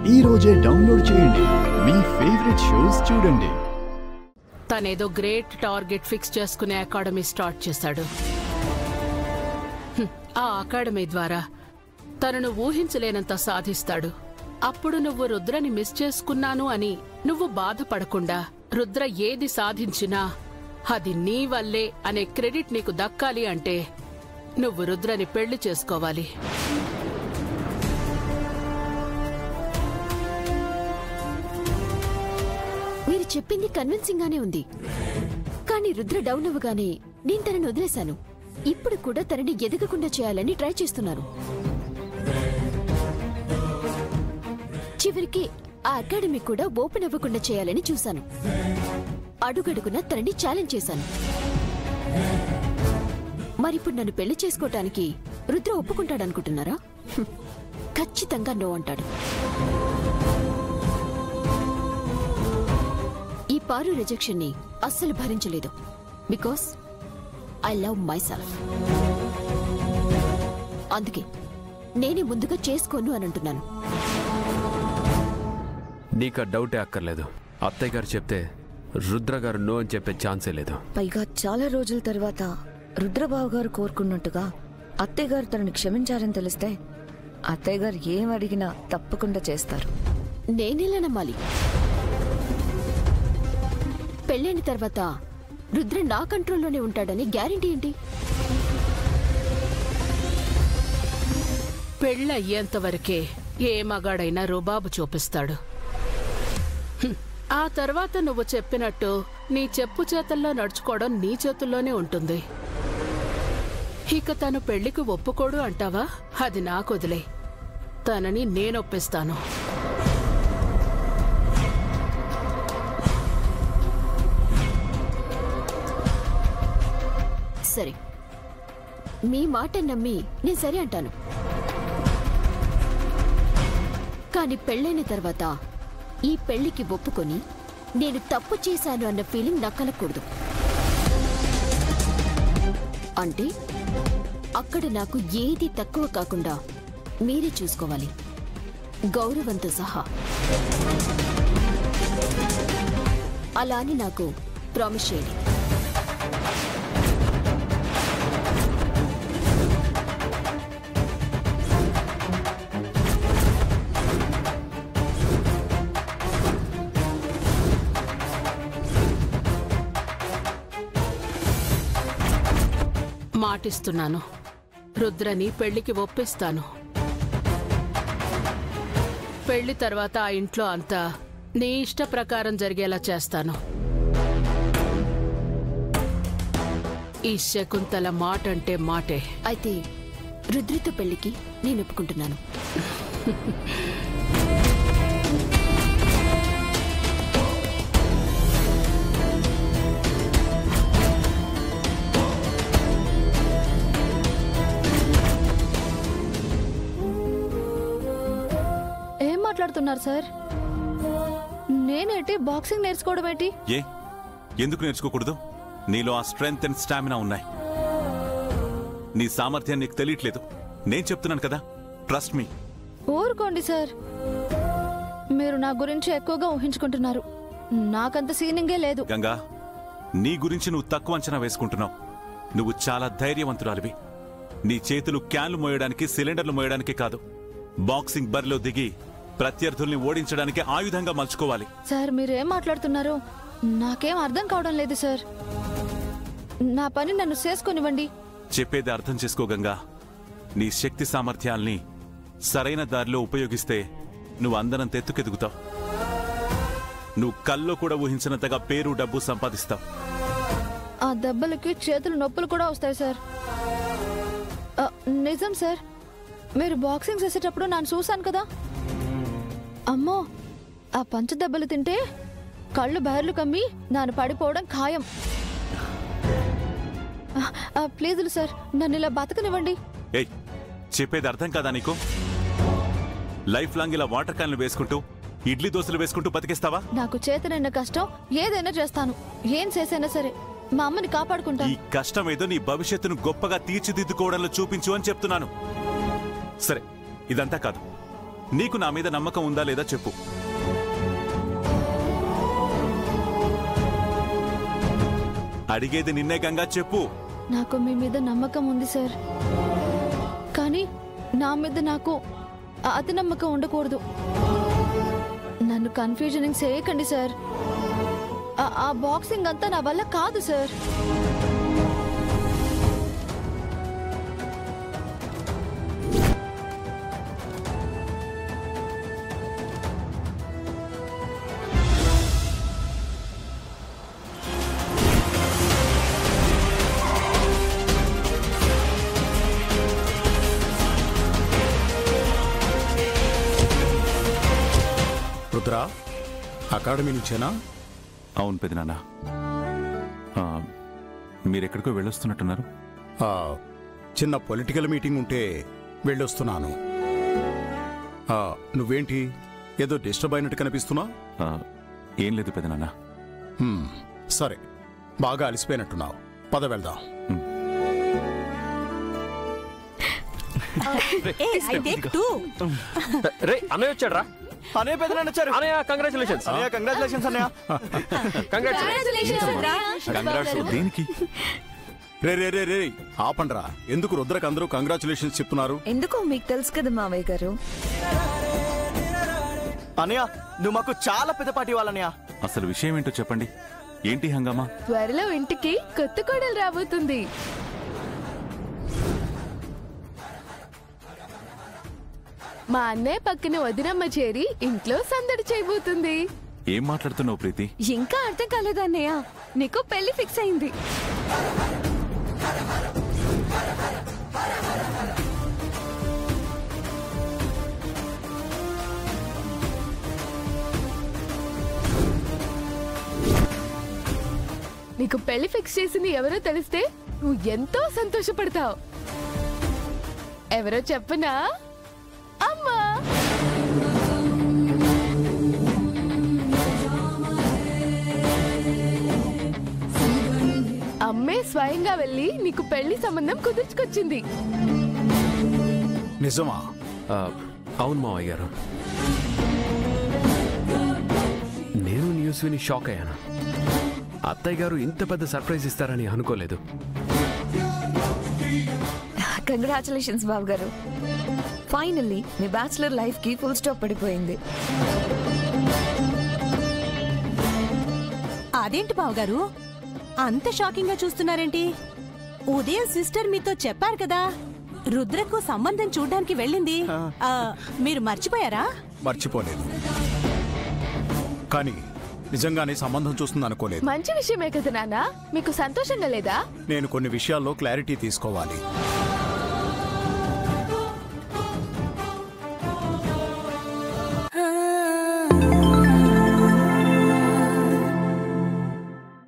ఈ రోజే డౌన్లోడ్ చేయండి, మీ ఫేవరెట్ షోస్ చూడండి. తనేదో గ్రేట్ టార్గెట్ ఫిక్స్ చేసుకునే అకాడమీ స్టార్ట్ చేశాడు. ఆ అకాడమీ ద్వారా తనను ఊహించలేనంత సాధిస్తాడు. అప్పుడు నువ్వు రుద్రని మిస్ చేసుకున్నాను అని నువ్వు బాధపడకుండా రుద్ర ఏది సాధించినా అది నీ వల్లే అనే క్రెడిట్ నీకు దక్కాలి అంటే నువ్వు రుద్రని పెళ్లి చేసుకోవాలి. మీరు చెప్పింది కన్విన్సింగ్ గానే ఉంది, కానీ రుద్ర డౌన్ అవ్వగానే నేను తనని వదిలేశాను. ఇప్పుడు కూడా తనని ఎదగకుండా చేయాలని ట్రై చేస్తున్నారు. చివరికి ఆ అకాడమీ కూడా ఓపెన్ అవ్వకుండా చేయాలని చూశాను. అడుగడుగున తనని ఛాలెంజ్ చేశాను. మరిప్పుడు నన్ను పెళ్లి చేసుకోవటానికి రుద్ర ఒప్పుకుంటాడనుకుంటున్నారా? ఖచ్చితంగా నో అంటాడు. ఈ పారు రిజెక్షన్ ని అస్సలు భరించలేదు. Because I love myself. అందుకే నేనే ముందుగా చేసుకోను అని అంటున్నాను. నీకు డౌటే అక్కర్లేదు. అత్తయ్య గారు చెప్తే రుద్ర గారు నో అని చెప్పే ఛాన్సే లేదు. పైగా చాలా రోజుల తర్వాత రుద్రబాబు గారు కోరుకున్నట్టుగా అత్తయ్య గారు తనని క్షమించారని తెలిస్తే అత్తయ్య గారు ఏం అడిగినా తప్పకుండా చేస్తారు. నేనెలా నమ్మాలి? పెళ్ళైన తర్వాత రుద్ర నా కంట్రోల్లోనే ఉంటాడని గ్యారెంటీ ఏంటి? పెళ్ళయ్యేంత వరకే ఏ మగాడైనా రుబాబు చూపిస్తాడు. ఆ తర్వాత నువ్వు చెప్పినట్టు నీ చెప్పు చేతల్లో నడుచుకోవడం నీ చేతుల్లోనే ఉంటుంది. ఇక తను పెళ్లికి ఒప్పుకోడు అంటావా? అది నాకొదిలే, తనని నేనొప్పిస్తాను. సరే, మీ మాట నమ్మి నేను సరే అంటాను. కానీ పెళ్ళైన తర్వాత ఈ పెళ్లికి ఒప్పుకొని నేను తప్పు చేశాను అన్న ఫీలింగ్ నాకు కలగకూడదు. అంటే అక్కడ నాకు ఏది తక్కువ కాకుండా మీరే చూసుకోవాలి, గౌరవంతో సహా. అలా అని నాకు ప్రామిస్ చేయండి. మాటిస్తున్నాను, రుద్రని పెళ్లికి ఒప్పిస్తాను. పెళ్లి తర్వాత ఆ ఇంట్లో అంతా నీ ఇష్ట ప్రకారం జరిగేలా చేస్తాను. ఈ శకుంతల మాట అంటే మాటే. అయితే రుద్రతో పెళ్లికి నేను ఒప్పుకుంటున్నాను. మాట్లాడుతున్నారు సార్? నేనేంటి బాక్సింగ్ నేర్చుకోవడం ఏంటి? ఎందుకు నేర్చుకోకూడదు? నీలో ఆ స్ట్రెంగ్త్ అండ్ స్టామినా ఉన్నాయి. నీ సామర్థ్యం నీకు తెలియట్లేదు. నేను చెప్తున్నాను కదా, ట్రస్ట్ మీ. ఊరుకోండి సార్, మీరు నా గురించి ఎక్కువగా ఊహించుకుంటున్నారు. నాకంత సీనింగే లేదు. గంగా, నీ గురించి నువ్వు తక్కువ అంచనా వేసుకుంటున్నావు. నువ్వు చాలా ధైర్యవంతురాలివి. నీ చేతులు క్యాన్లు మోయడానికి, సిలిండర్లు మోయడానికి కాదు, బాక్సింగ్ బరిలో దిగి ప్రత్యర్థుల్ని ఓడించడానికి ఆయుధంగా మలుచుకోవాలి. సార్, మీరేం మాట్లాడుతున్నారు? నాకేం అర్థం కావడం లేదు సార్. నా పని నన్ను చేసుకొనివ్వండి. చెప్పేది అర్థం చేసుకో గంగా. నీ శక్తి సామర్థ్యాల్ని సరైన దారిలో ఉపయోగిస్తే నువ్వు అందరం తెత్తుకెదుగుతావు. నువ్వు కల్లో కూడా ఊహించినంతగా పేరు, డబ్బు సంపాదిస్తావు. ఆ దెబ్బలకి చేతులు నొప్పులు కూడా వస్తాయి సార్. నిజం సార్, మీరు బాక్సింగ్ చేసేటప్పుడు నన్ను చూశాను కదా. అమ్మో, ఆ పంచ దెబ్బలు తింటే కళ్ళు బయర్లు కమ్మి నాను పడిపోవడం ఖాయం. ప్లీజులు సార్, నన్ను ఇలా బతకనివ్వండి. చెప్పేది అర్థం కాదా నీకు? లైఫ్ లాంగ్ ఇలా వాటర్ క్యాన్లు వేసుకుంటూ, ఇడ్లీ దోశలు వేసుకుంటూ బతికేస్తావా? నాకు చేతనైన కష్టం ఏదైనా చేస్తాను. ఏం చేసైనా సరే మా అమ్మని కాపాడుకుంటా. ఈ కష్టం ఏదో నీ భవిష్యత్తును గొప్పగా తీర్చిదిద్దుకోవడంలో చూపించు అని చెప్తున్నాను. సరే, ఇదంతా కాదు, నీకు నా మీద నమ్మకం ఉందా లేదా చెప్పు. అడిగేది నిన్నే గంగా, చెప్పు. నాకు మీ మీద నమ్మకం ఉంది సార్, కానీ నా మీద నాకు అతి నమ్మకం ఉండకూడదు. నన్ను కన్ఫ్యూజనింగ్ చేయకండి సార్. ఆ బాక్సింగ్ అంతా నా వల్ల కాదు సార్. రుద్రా, అకాడమీ నుంచేనా? అవును పెదనాన్న. మీరెక్కడికో వెళ్ళొస్తున్నట్టున్నారు? చిన్న పొలిటికల్ మీటింగ్ ఉంటే వెళ్ళొస్తున్నాను. నువ్వేంటి ఏదో డిస్టర్బ్ అయినట్టు కనిపిస్తున్నా? ఏం లేదు పెదనాన్న. సరే, బాగా అలసిపోయినట్టున్నావు, పద వెళ్దాం. అన్నయ్య వచ్చాడ్రా. అనే పెదనాన్న వచ్చారు. అన్నయ్య కంగ్రాచులేషన్స్. అన్నయ్య కంగ్రాచులేషన్స్ అన్నయ్య. కంగ్రాట్స్. దేనికి? రే రే రే రే ఆపండ్రా. ఎందుకు రుద్రకు అందరూ కంగ్రాచులేషన్స్ చెప్తున్నారు? ఎందుకో మీకు తెలుసు కదా మావయ్య గారు. అన్నయ్య, నువ్వు మాకు చాలా పెద్ద పార్టీ వాళ్ళన్నయ్య. అసలు విషయం ఏంటో చెప్పండి. ఏంటి హంగామా? త్వరలో ఇంటికి కొత్త కోడలు రాబోతుంది. మా అన్నయ్య పక్కన వదినమ్మ చేరి ఇంట్లో సందడి చేయబోతుంది. ఏం మాట్లాడుతున్నావు ప్రీతి? ఇంకా అర్థం కాలేదా అన్నయ్య? నీకు పెళ్లి ఫిక్స్ అయింది. నీకు పెళ్లి ఫిక్స్ చేసింది ఎవరో తెలిస్తే నువ్వు ఎంతో సంతోషపడతావు. ఎవరో చెప్పనా? అమ్మా. అమ్మే స్వయంగా వెళ్ళి నీకు పెళ్లి సంబంధం కుదుర్చుకొచ్చింది. నిజమా? అవును మావయ్య గారు. నేను న్యూస్ విని షాక్ అయ్యాను. అత్తయ్య గారు ఇంత పెద్ద సర్ప్రైజ్ ఇస్తారని అనుకోలేదు. కంగ్రాచులేషన్స్ బాబు గారు. ఫైనల్లీ మీ బ్యాచులర్ లైఫ్ కి ఫుల్ స్టాప్ పడిపోయింది. అదేంటి బావగారు, అంత షాకింగ్ గా చూస్తున్నారేంటి? ఉదయం సిస్టర్ మీతో చెప్పారు కదా రుద్రకు సంబంధం చూడ్డానికి వెళ్ళింది. మీరు మర్చిపోయారా? మర్చిపోలేదు, కానీ నిజంగానే సంబంధం చూస్తుంది అనుకోలేదు. మంచి విషయమే కదా నాన్న, మీకు సంతోషంగా లేదా? నేను కొన్ని విషయాల్లో క్లారిటీ తీసుకోవాలి.